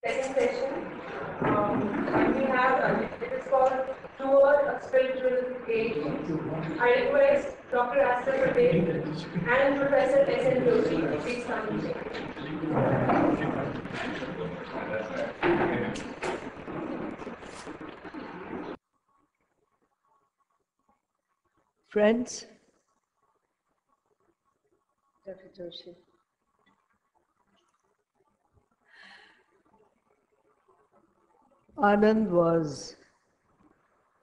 second session. And we have, it is called Toward a Spiritual Age. I request Dr. Aster Patel and Professor S.N. Joshi to please come and share. Friends, Dr. Joshi. Anand was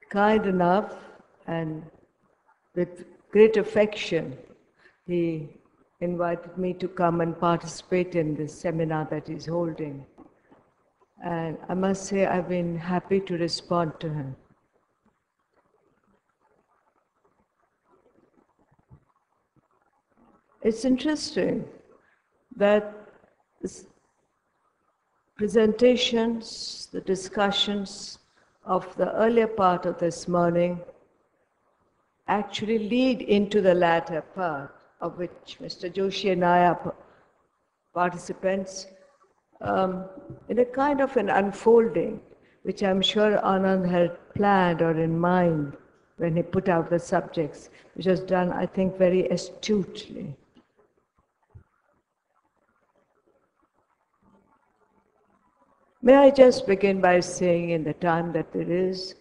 kind enough and with great affection, he invited me to come and participate in this seminar that he's holding. And I must say I've been happy to respond to him. It's interesting that this presentations, the discussions of the earlier part of this morning actually lead into the latter part, of which Mr. Joshi and I are participants, in a kind of an unfolding, which I'm sure Anand had planned or in mind when he put out the subjects, which was done, I think, very astutely. May I just begin by saying, in the time that there is,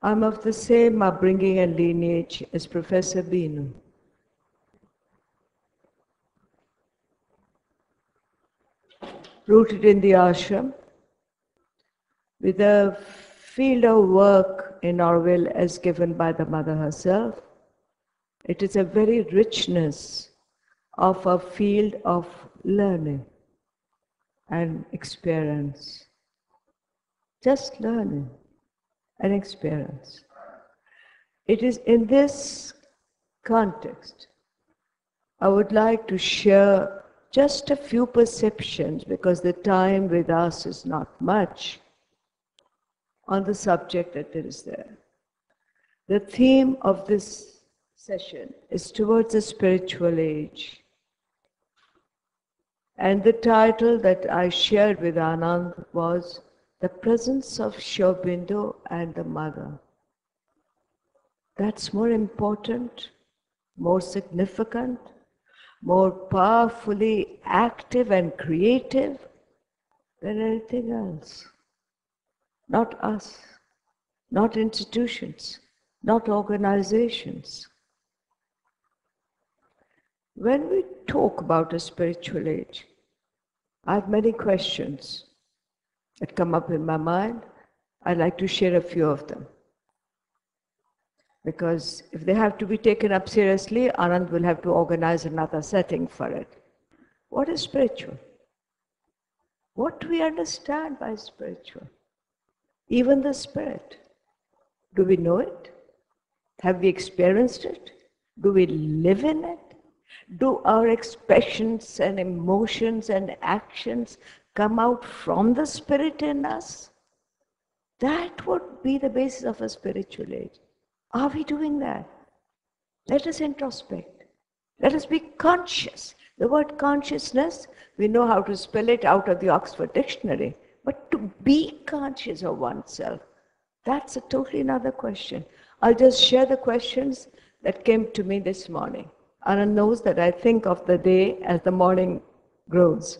I'm of the same upbringing and lineage as Professor Binu. Rooted in the ashram, with a field of work in Orville as given by the mother herself. It is a very richness of a field of learning and experience. Just learning and experience. It is in this context I would like to share just a few perceptions, because the time with us is not much, on the subject that is there. The theme of this session is towards a spiritual age. And the title that I shared with Anand was The Presence of Sri Aurobindo and the Mother. That's more important, more significant, more powerfully active and creative than anything else. Not us, not institutions, not organizations. When we talk about a spiritual age, I have many questions that come up in my mind. I'd like to share a few of them. Because if they have to be taken up seriously, Anand will have to organize another setting for it. What is spiritual? What do we understand by spiritual? Even the spirit. Do we know it? Have we experienced it? Do we live in it? Do our expressions and emotions and actions come out from the spirit in us? That would be the basis of a spiritual age. Are we doing that? Let us introspect. Let us be conscious. The word consciousness, we know how to spell it out of the Oxford Dictionary. But to be conscious of oneself, that's a totally another question. I'll just share the questions that came to me this morning. Anand knows that I think of the day as the morning grows.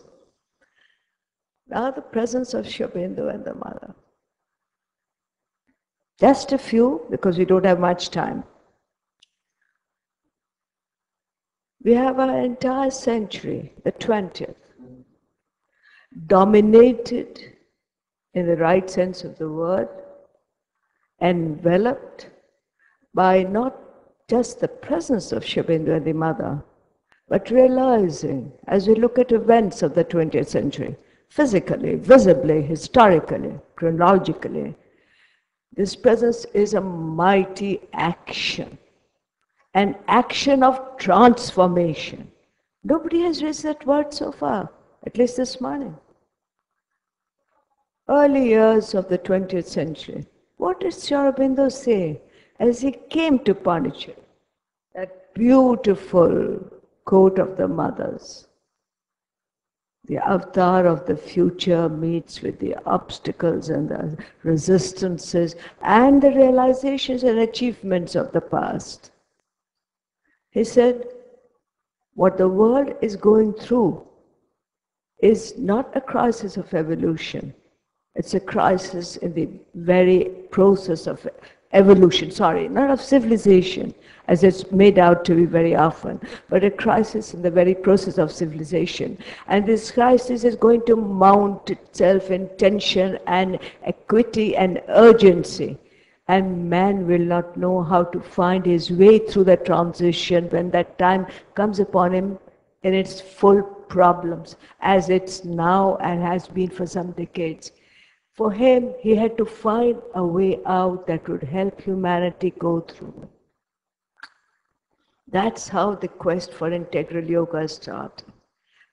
Now the presence of Sri Aurobindo and the Mother. Just a few, because we don't have much time. We have our entire century, the 20th, dominated, in the right sense of the word, enveloped by not just the presence of Sri Aurobindo and the Mother, but realizing, as we look at events of the 20th century, physically, visibly, historically, chronologically, this presence is a mighty action, an action of transformation. Nobody has raised that word so far, at least this morning. Early years of the 20th century, what did Sri Aurobindo say as he came to Pondicherry? That beautiful quote of the Mother's. The avatar of the future meets with the obstacles and the resistances and the realizations and achievements of the past. He said, what the world is going through is not a crisis of evolution. It's a crisis in the very process of evolution, not of civilization, as it's made out to be very often, but a crisis in the very process of civilization. And this crisis is going to mount itself in tension and equity and urgency. And man will not know how to find his way through the transition when that time comes upon him in its full problems, as it's now and has been for some decades. For him, he had to find a way out that would help humanity go through. That's how the quest for integral yoga started.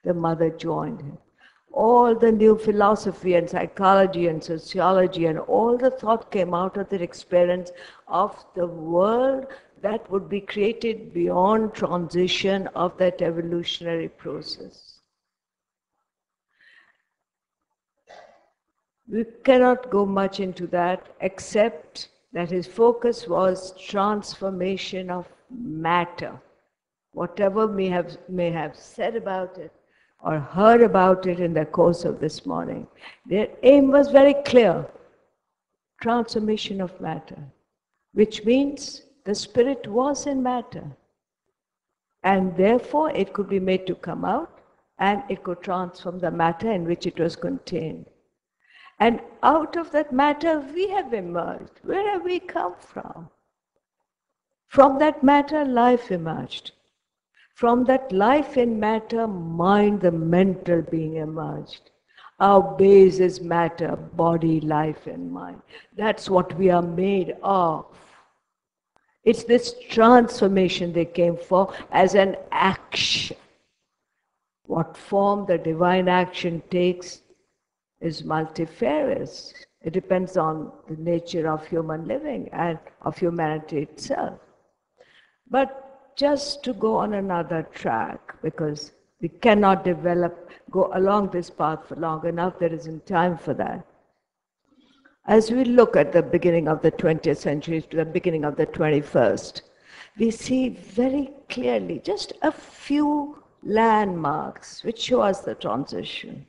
The mother joined him. All the new philosophy and psychology and sociology and all the thought came out of their experience of the world that would be created beyond transition of that evolutionary process. We cannot go much into that except that his focus was transformation of matter. Whatever may have said about it or heard about it in the course of this morning, their aim was very clear. Transformation of matter, which means the spirit was in matter. And therefore it could be made to come out and it could transform the matter in which it was contained. And out of that matter, we have emerged. Where have we come from? From that matter, life emerged. From that life in matter, mind, the mental being emerged. Our base is matter, body, life, and mind. That's what we are made of. It's this transformation they came for as an action. What form the divine action takes is multifarious. It depends on the nature of human living and of humanity itself. But just to go on another track, because we cannot go along this path for long enough, there isn't time for that. As we look at the beginning of the 20th century to the beginning of the 21st, we see very clearly just a few landmarks which show us the transition.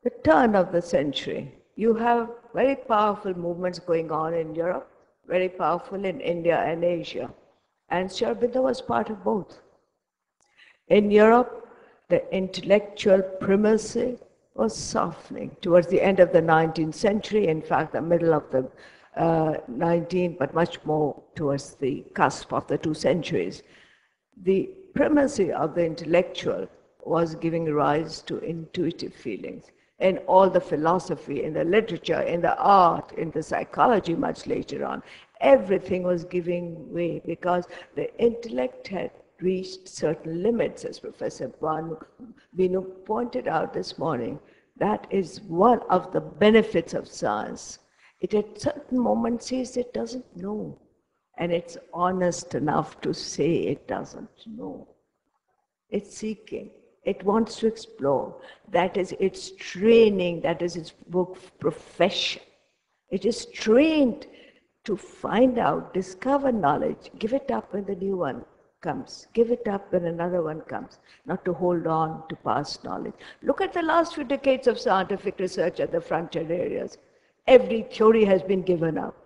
The turn of the century, you have very powerful movements going on in Europe, very powerful in India and Asia. And Sri Aurobindo was part of both. In Europe, the intellectual primacy was softening towards the end of the 19th century, in fact, the middle of the 19th, but much more towards the cusp of the 2 centuries. The primacy of the intellectual was giving rise to intuitive feelings. In all the philosophy, in the literature, in the art, in the psychology much later on, everything was giving way because the intellect had reached certain limits, as Professor Binu pointed out this morning. That is one of the benefits of science. It at certain moments says it doesn't know, and it's honest enough to say it doesn't know. It's seeking. It wants to explore. That is its training, that is its profession. It is trained to find out, discover knowledge, give it up when the new one comes, give it up when another one comes, not to hold on to past knowledge. Look at the last few decades of scientific research at the frontier areas. Every theory has been given up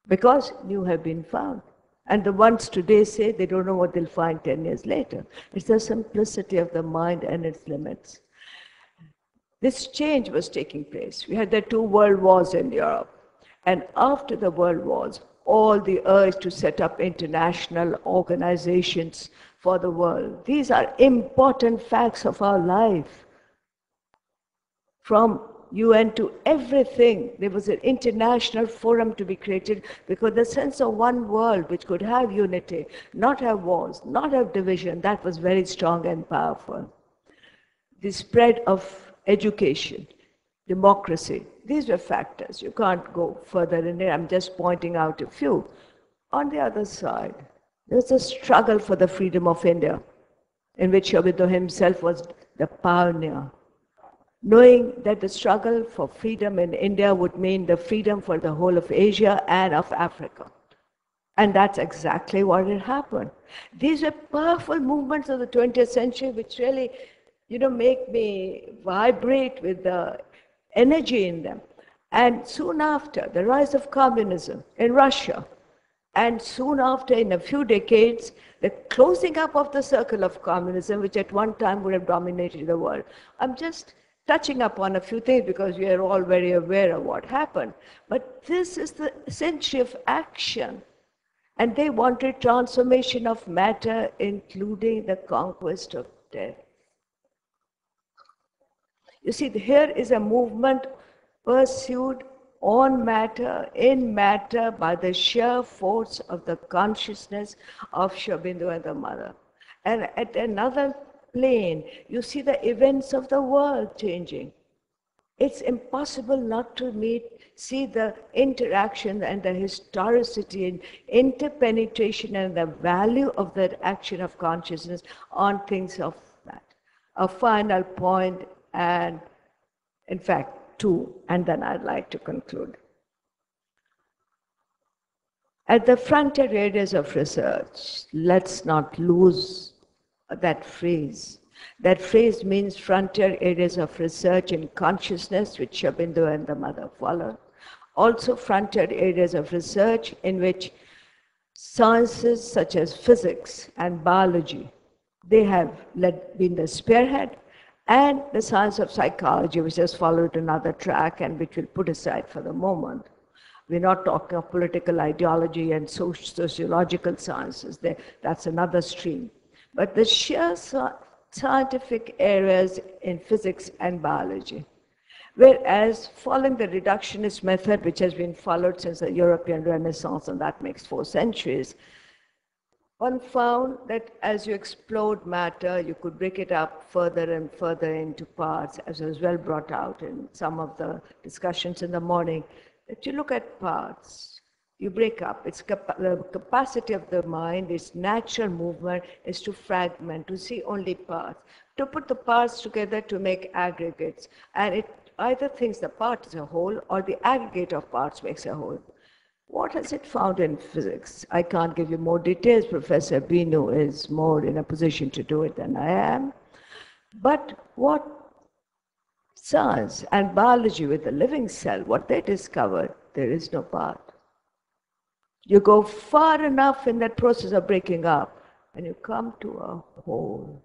because new have been found. And the ones today say they don't know what they'll find 10 years later. It's the simplicity of the mind and its limits. This change was taking place. We had the 2 world wars in Europe. And after the world wars, all the urge to set up international organizations for the world. These are important facts of our life. From UN to everything, there was an international forum to be created because the sense of one world which could have unity, not have wars, not have division, that was very strong and powerful. The spread of education, democracy, these were factors. You can't go further in it. I'm just pointing out a few. On the other side, there's a struggle for the freedom of India. in which Aurobindo himself was the pioneer, knowing that the struggle for freedom in India would mean the freedom for the whole of Asia and of Africa. And that's exactly what had happened. These were powerful movements of the 20th century which really, make me vibrate with the energy in them. And soon after, the rise of communism in Russia, and soon after, in a few decades, the closing up of the circle of communism, which at one time would have dominated the world. I'm just touching upon a few things because we are all very aware of what happened. But this is the century of action. And they wanted transformation of matter, including the conquest of death. You see, here is a movement pursued on matter, in matter, by the sheer force of the consciousness of Aurobindo and the Mother. And at another plane, you see the events of the world changing. It's impossible not to see the interaction and the historicity and interpenetration and the value of that action of consciousness on things of that. A final point, and in fact, two, and then I'd like to conclude. At the frontier areas of research, let's not lose that phrase. That phrase means frontier areas of research in consciousness, which Aurobindo and the Mother follow. Also frontier areas of research in which sciences such as physics and biology, they have been the spearhead, and the science of psychology, which has followed another track and which we'll put aside for the moment. We're not talking of political ideology and sociological sciences. That's another stream. But the sheer scientific areas in physics and biology. Whereas following the reductionist method, which has been followed since the European Renaissance, and that makes 4 centuries, one found that as you explored matter, you could break it up further and further into parts, as was well brought out in some of the discussions in the morning, that you look at parts, you break up. The capacity of the mind, its natural movement is to fragment, to see only parts, to put the parts together to make aggregates. And it either thinks the part is a whole or the aggregate of parts makes a whole. What has it found in physics? I can't give you more details. Professor Binu is more in a position to do it than I am. But what science and biology with the living cell, what they discovered, there is no part. You go far enough in that process of breaking up, and you come to a whole,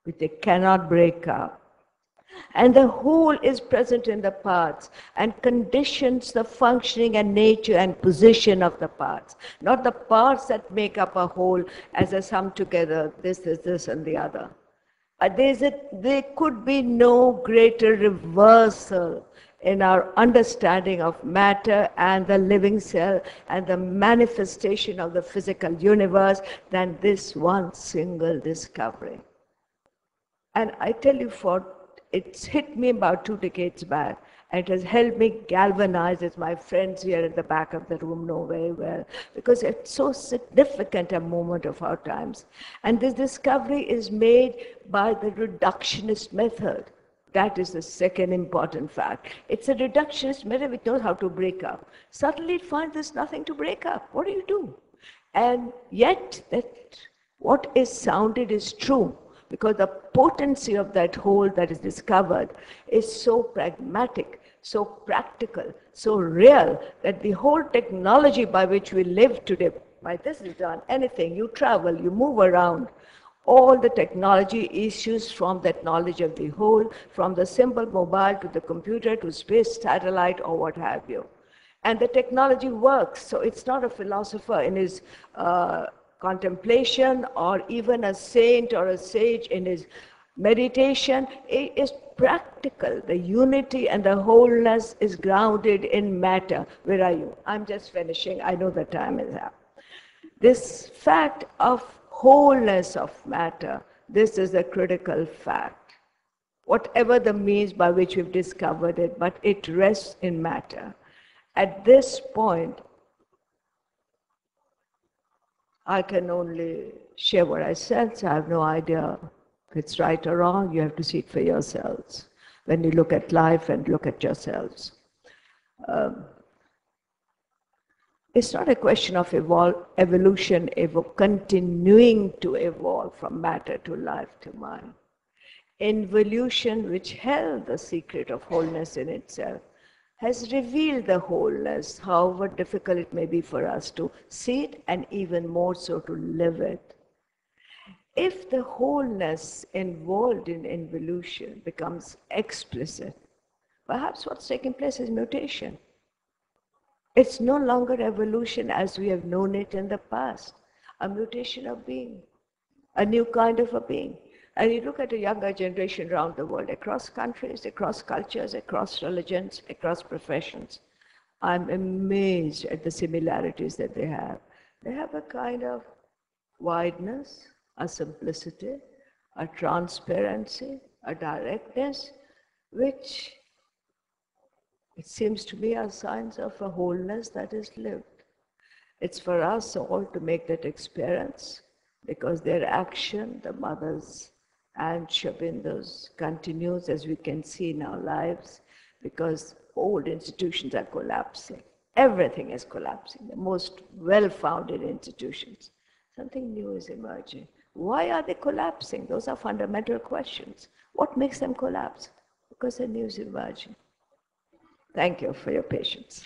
which they cannot break up. And the whole is present in the parts and conditions the functioning and nature and position of the parts, not the parts that make up a whole as a sum together, this, and the other. There could be no greater reversal in our understanding of matter and the living cell and the manifestation of the physical universe than this one single discovery. And I tell you, it's hit me about 2 decades back, and it has helped me galvanize, as my friends here at the back of the room know very well, because it's so significant a moment of our times. And this discovery is made by the reductionist method. That is the second important fact. It's a reductionist method which knows how to break up. Suddenly it finds there's nothing to break up. What do you do? And yet, what is sounded is true, because the potency of that whole that is discovered is so pragmatic, so practical, so real, that the whole technology by which we live today, by this is done, anything, you travel, you move around, all the technology issues from that knowledge of the whole, from the simple mobile to the computer to space satellite or what have you. And the technology works, so it's not a philosopher in his contemplation or even a saint or a sage in his meditation. It is practical. The unity and the wholeness is grounded in matter. Where are you? I'm just finishing. I know the time is up. This fact of wholeness of matter, this is a critical fact. Whatever the means by which we've discovered it, but it rests in matter. At this point, I can only share what I sense. I have no idea if it's right or wrong. You have to see it for yourselves when you look at life and look at yourselves. It's not a question of evolution, continuing to evolve from matter to life to mind. Involution, which held the secret of wholeness in itself, has revealed the wholeness, however difficult it may be for us to see it and even more so to live it. If the wholeness involved in involution becomes explicit, perhaps what's taking place is mutation. It's no longer evolution as we have known it in the past, a mutation of being, a new kind of a being. And you look at a younger generation around the world, across countries, across cultures, across religions, across professions. I'm amazed at the similarities that they have. They have a kind of wideness, a simplicity, a transparency, a directness, which it seems to me are signs of a wholeness that is lived. It's for us all to make that experience, because their action, the mothers and Aurobindo continues, as we can see in our lives, because old institutions are collapsing. Everything is collapsing, the most well-founded institutions. Something new is emerging. Why are they collapsing? Those are fundamental questions. What makes them collapse? Because a new is emerging. Thank you for your patience.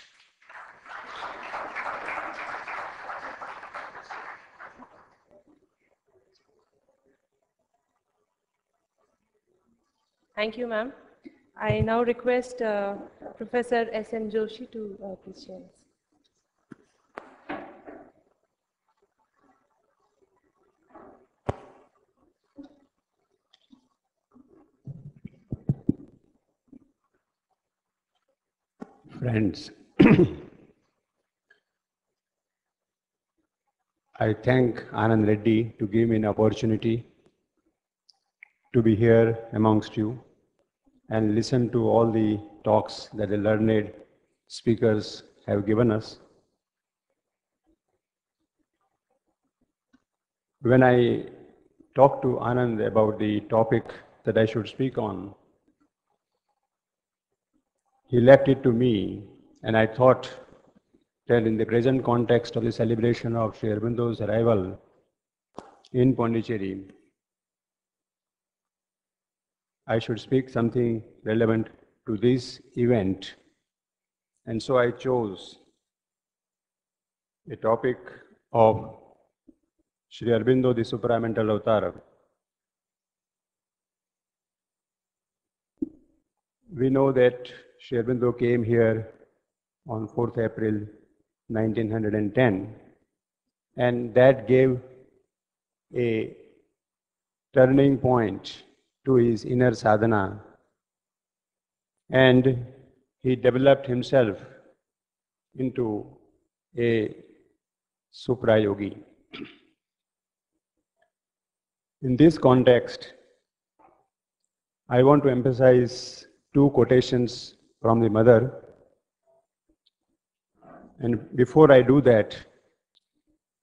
Thank you, ma'am. I now request Professor S.N. Joshi to please share us. Friends, I thank Anand Reddy to give me an opportunity to be here amongst you and listen to all the talks that the learned speakers have given us. When I talked to Anand about the topic that I should speak on, he left it to me, and I thought that in the present context of the celebration of Sri Aurobindo's arrival in Pondicherry, I should speak something relevant to this event. And so I chose the topic of Sri Aurobindo, the Supramental Avatar. We know that Sri Aurobindo came here on 4th April 1910, and that gave a turning point to his inner sadhana, and he developed himself into a supra yogi. In this context, I want to emphasize two quotations from the mother. And before I do that,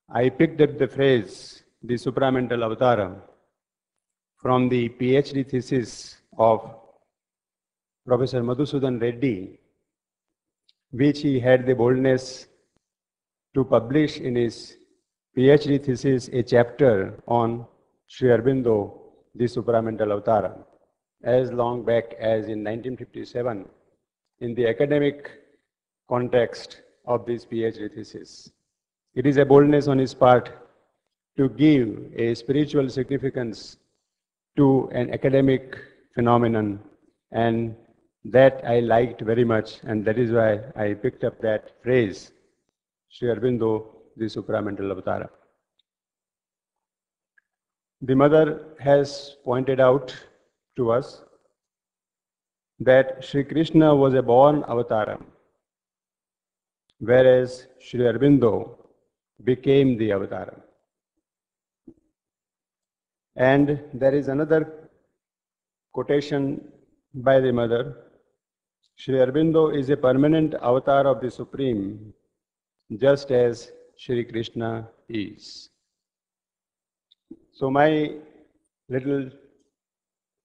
I picked up the phrase, the Supramental Avatar, from the PhD thesis of Professor Madhusudan Reddy, which he had the boldness to publish in his PhD thesis a chapter on Sri Aurobindo, the Supramental Avatar, as long back as in 1957, in the academic context of this PhD thesis. It is a boldness on his part to give a spiritual significance to an academic phenomenon, and that I liked very much, and that is why I picked up that phrase, Sri Aurobindo, the Supramental Avatar. The mother has pointed out to us that Sri Krishna was a born avatar, whereas Sri Aurobindo became the avatar. And there is another quotation by the mother, Sri Aurobindo is a permanent avatar of the Supreme, just as Sri Krishna is. So my little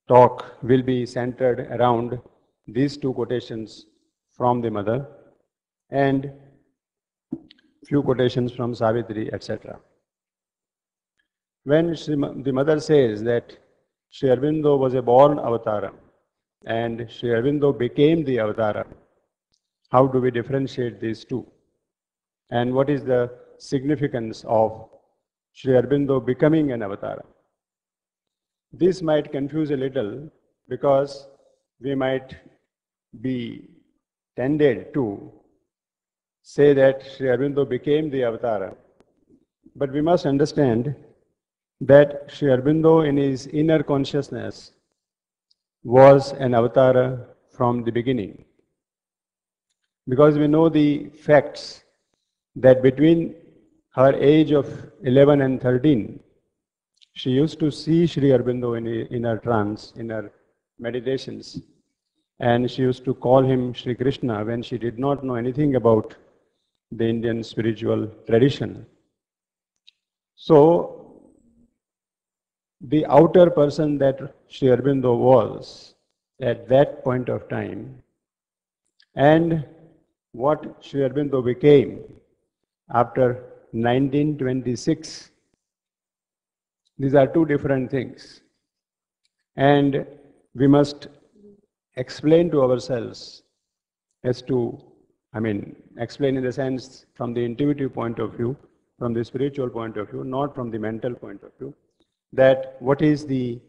talk will be centered around these two quotations from the mother and few quotations from Savitri, etc. When the mother says that Sri Aurobindo was a born avatara and Sri Aurobindo became the avatara, how do we differentiate these two? And what is the significance of Sri Aurobindo becoming an avatara? This might confuse a little because we might be tended to say that Sri Aurobindo became the avatara. But we must understand that Sri Aurobindo in his inner consciousness was an avatara from the beginning. Because we know the facts that between her age of 11 and 13, she used to see Sri Aurobindo in her trance, in her meditations. And she used to call him Sri Krishna when she did not know anything about the Indian spiritual tradition. So, the outer person that Sri Aurobindo was at that point of time and what Sri Aurobindo became after 1926, these are two different things. And we must explain to ourselves as to, explain in the sense from the intuitive point of view, from the spiritual point of view, not from the mental point of view, that what is the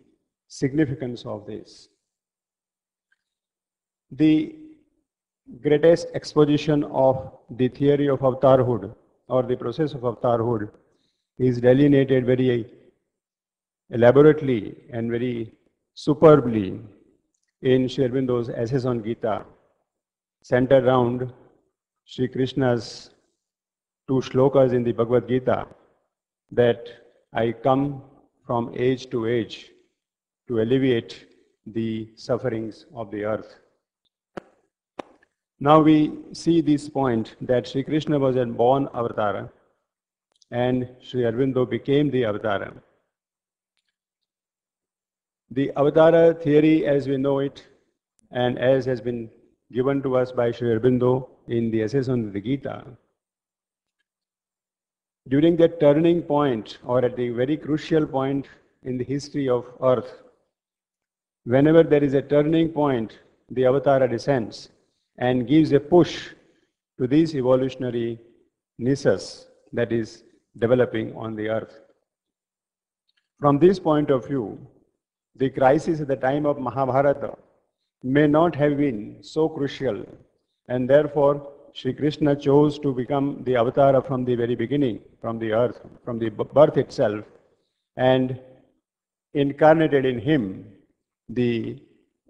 significance of this. The greatest exposition of the theory of avatarhood or the process of avatarhood is delineated very elaborately and very superbly in Sri Aurobindo's Essays on Gita, centered around Sri Krishna's two shlokas in the Bhagavad Gita, that I come from age to age to alleviate the sufferings of the earth. Now we see this point that Sri Krishna was a born avatara and Sri Aurobindo became the avatara. The avatara theory as we know it and as has been given to us by Sri Aurobindo in the Essays on the Gita, during that turning point or at the very crucial point in the history of earth, whenever there is a turning point, the avatara descends and gives a push to this evolutionary nisus that is developing on the earth. From this point of view, the crisis at the time of Mahabharata may not have been so crucial, and therefore Sri Krishna chose to become the avatara from the very beginning, from the earth, from the birth itself, and incarnated in him the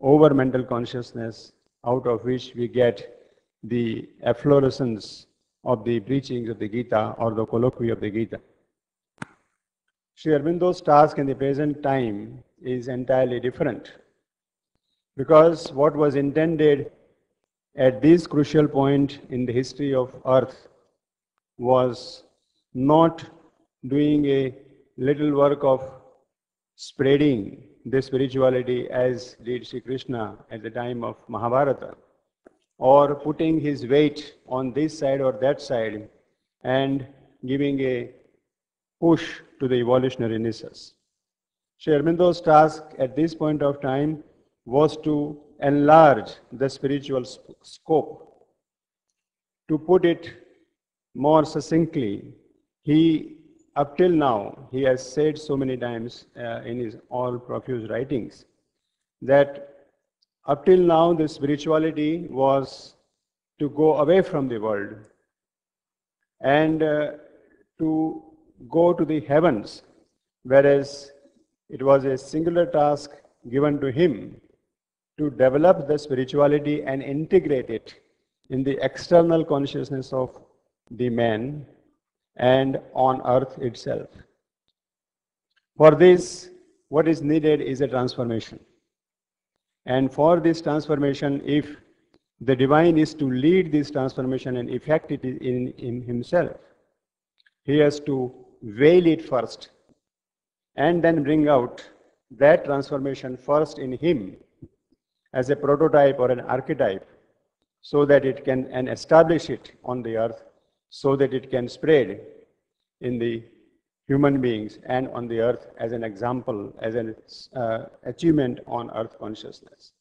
over mental consciousness out of which we get the efflorescence of the preachings of the Gita or the colloquy of the Gita. Sri Aurobindo's task in the present time is entirely different, because what was intended at this crucial point in the history of earth was not doing a little work of spreading the spirituality as did Sri Krishna at the time of Mahabharata, or putting his weight on this side or that side and giving a push to the evolutionary nisus. Sri Aurobindo's task at this point of time was to enlarge the spiritual scope. To put it more succinctly, up till now, he has said so many times in his all profuse writings that up till now the spirituality was to go away from the world and to go to the heavens, whereas it was a singular task given to him to develop the spirituality and integrate it in the external consciousness of the man and on earth itself. For this, what is needed is a transformation. And for this transformation, if the divine is to lead this transformation and effect it in himself, he has to veil it first. and then bring out that transformation first in him as a prototype or an archetype, so that it can, and establish it on the earth, so that it can spread in the human beings and on the earth as an example, as an achievement on earth consciousness.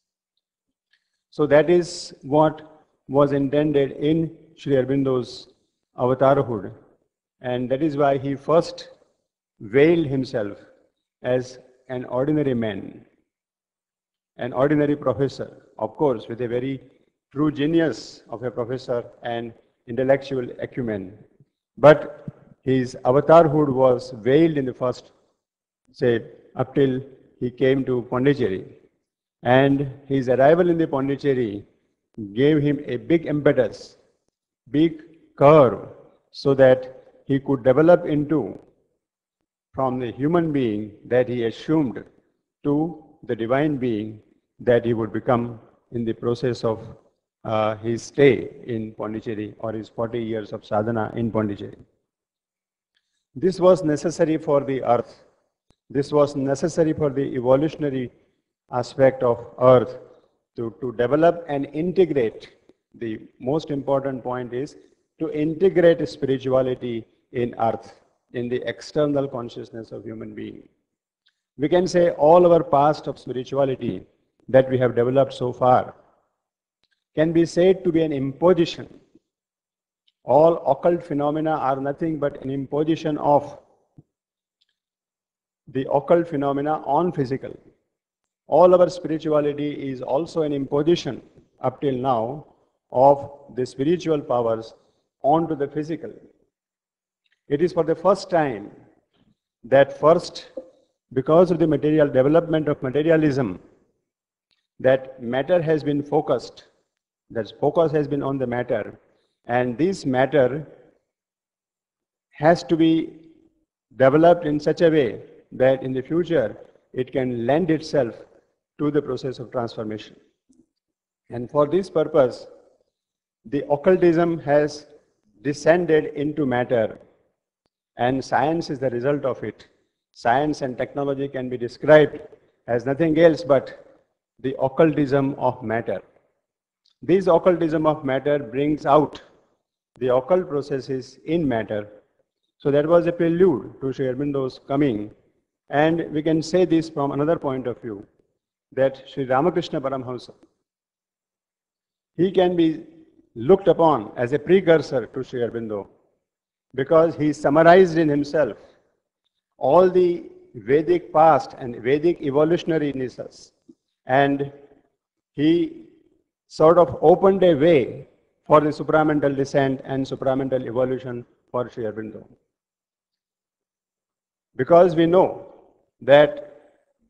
So that is what was intended in Sri Aurobindo's avatarhood, and that is why he first veiled himself as an ordinary man, an ordinary professor, of course, with a very true genius of a professor and intellectual acumen. But his avatarhood was veiled in the first, say, up till he came to Pondicherry. And his arrival in the Pondicherry gave him a big impetus, big curve, so that he could develop into, from the human being that he assumed, to the divine being that he would become in the process of his stay in Pondicherry, or his 40 years of sadhana in Pondicherry. This was necessary for the earth. This was necessary for the evolutionary aspect of earth to develop and integrate. The most important point is to integrate spirituality in earth, in the external consciousness of human being. We can say all our past of spirituality that we have developed so far can be said to be an imposition. All occult phenomena are nothing but an imposition of the occult phenomena on physical. All our spirituality is also an imposition up till now of the spiritual powers onto the physical. It is for the first time that first, because of the material development of materialism, that matter has been focused, that focus has been on the matter, and this matter has to be developed in such a way that in the future it can lend itself to the process of transformation. And for this purpose, the occultism has descended into matter, and science is the result of it. Science and technology can be described as nothing else but the occultism of matter. This occultism of matter brings out the occult processes in matter. So that was a prelude to Sri Aurobindo's coming. And we can say this from another point of view, that Sri Ramakrishna Paramhamsa, he can be looked upon as a precursor to Sri Aurobindo, because he summarized in himself all the Vedic past and Vedic evolutionary initials, and he sort of opened a way for the supramental descent and supramental evolution for Sri Aurobindo. Because we know that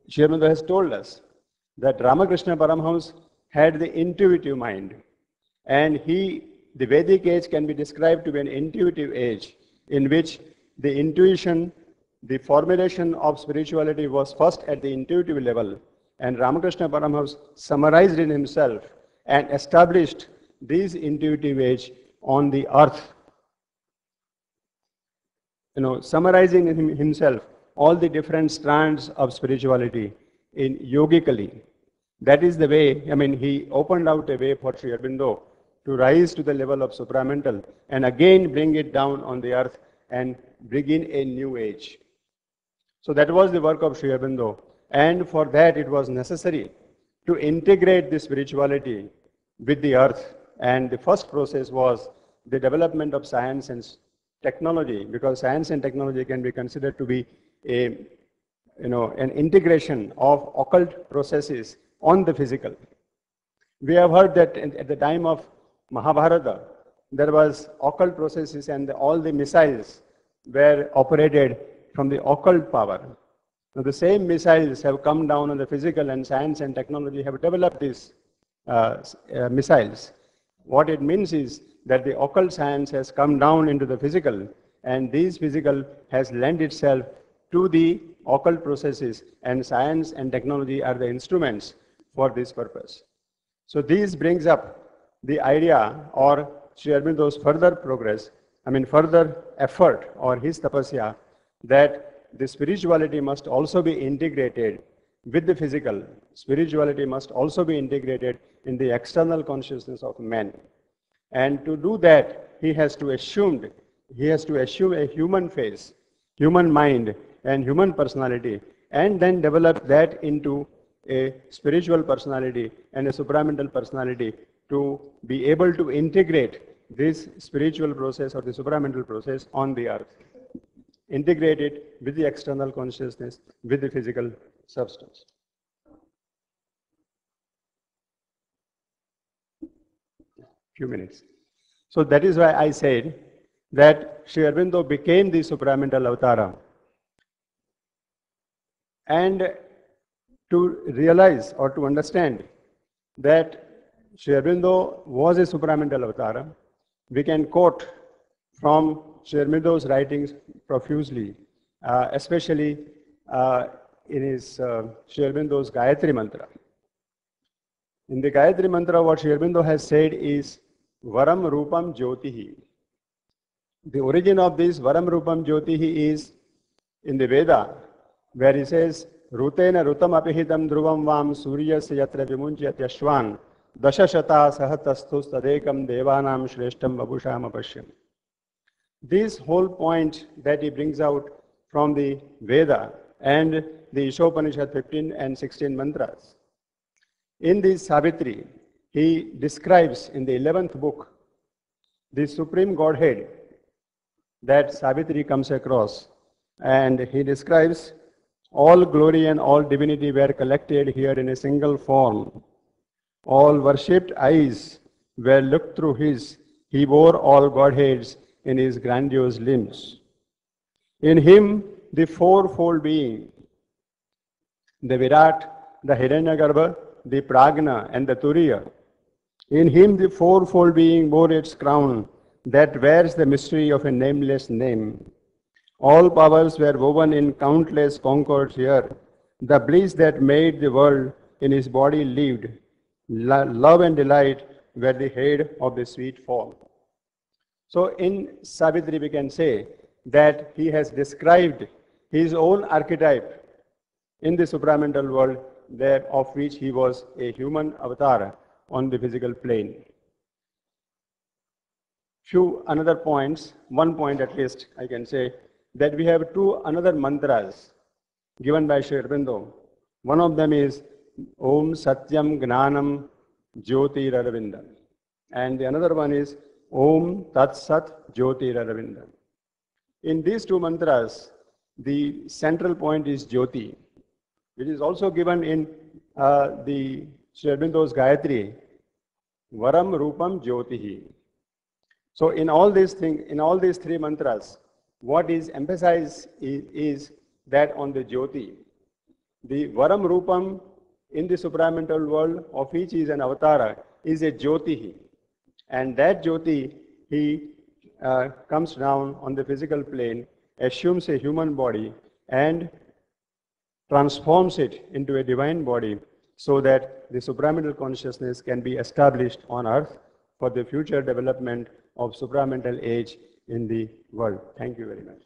Sri Aurobindo has told us that Ramakrishna Paramhamsa had the intuitive mind, and the Vedic age can be described to be an intuitive age in which the intuition, the formulation of spirituality was first at the intuitive level, and Ramakrishna Paramhamsa summarized in himself and established this intuitive age on the earth. Summarizing in himself all the different strands of spirituality in yogically. That is the way, he opened out a way for Sri Aurobindo to rise to the level of supramental and again bring it down on the earth and begin a new age. So that was the work of Sri Aurobindo, and for that it was necessary to integrate the spirituality with the earth, and the first process was the development of science and technology, because science and technology can be considered to be an integration of occult processes on the physical. We have heard that at the time of Mahabharata, there was occult processes, and all the missiles were operated from the occult power. Now the same missiles have come down on the physical, and science and technology have developed these missiles. What it means is that the occult science has come down into the physical, and this physical has lent itself to the occult processes, and science and technology are the instruments for this purpose. So this brings up the idea, or Sri Aurobindo's further progress, further effort, or his tapasya, that the spirituality must also be integrated with the physical. Spirituality must also be integrated in the external consciousness of man. And to do that, he has to assume a human face, human mind, and human personality, and then develop that into a spiritual personality and a supramental personality to be able to integrate this spiritual process or the supramental process on the earth. Integrate it with the external consciousness, with the physical substance. Few minutes. So that is why I said that Sri Aurobindo became the supramental avatara. And to realize or to understand that Sri Aurobindo was a supramental avatara, we can quote from Sri Aurobindo's writings profusely, especially in his Sri Aurobindo's Gayatri Mantra. In the Gayatri Mantra, what Sri Aurobindo has said is Varam Rupam Jyotihi. The origin of this Varam Rupam Jyotihi is in the Veda, where he says, Rutena Rutam Apihitam Dhruvam Vam Suryasya Yatra Vimunjyat Yashvan Dashashata Sahatastus Tadekam Devanam Shreshtam Vabusham Apashyam. This whole point that he brings out from the Veda and the Ishopanishad 15 and 16 mantras. In this Savitri, he describes in the 11th book the Supreme Godhead that Savitri comes across, and he describes all glory and all divinity were collected here in a single form. All worshipped eyes were looked through his. He bore all Godheads in his grandiose limbs. In him, the fourfold being, the Virat, the Hiranyagarbha, the Prajna, and the Turiya. In him, the fourfold being bore its crown that wears the mystery of a nameless name. All powers were woven in countless concords here. The bliss that made the world in his body lived. Love and delight were the head of the sweet form. So in Savitri we can say that he has described his own archetype in the supramental world, that of which he was a human avatar on the physical plane. Few another points, one point at least I can say, that we have two another mantras given by Sri Aurobindo. One of them is Om Satyam Gnanam Jyotir Aurobindo, and the another one is Om Tat Sat Jyotir Aurobindo. In these two mantras, the central point is Jyoti, which is also given in the Sri Aurobindo's Gayatri, Varam Rupam Jyotihi. So in all these three mantras, what is emphasized is that on the Jyoti. The Varam Rupam in the supramental world, of which he is an avatara, is a Jyotihi. And that Jyoti, he comes down on the physical plane, assumes a human body, and transforms it into a divine body so that the supramental consciousness can be established on earth for the future development of supramental age in the world. Thank you very much.